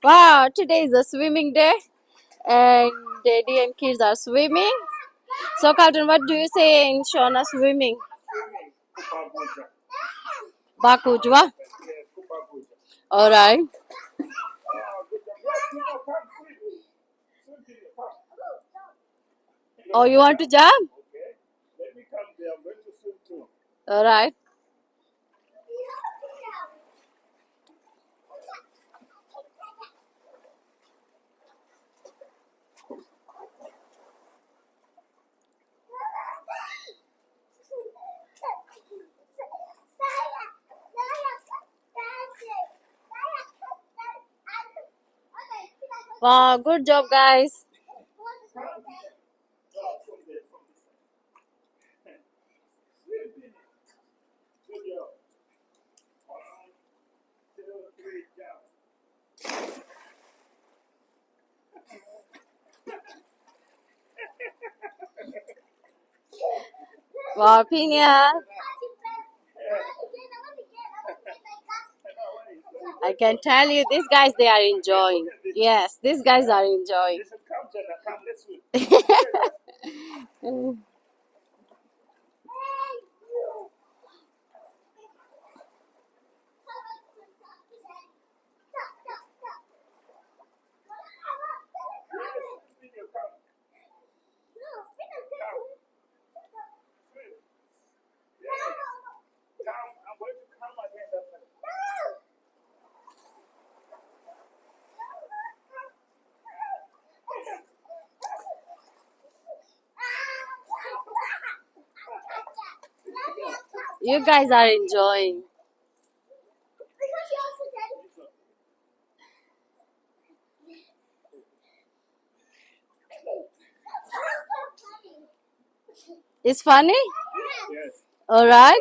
Wow, today is a swimming day and Daddy and kids are swimming. So, Carlton, what do you say in Shona swimming? Bakujwa. All right. Oh, you want to jump? All right. Wow, good job, guys. Wow, Pina. I can tell you, these guys, they are enjoying. Yes, these guys are enjoying. You guys are enjoying. It's funny? All right.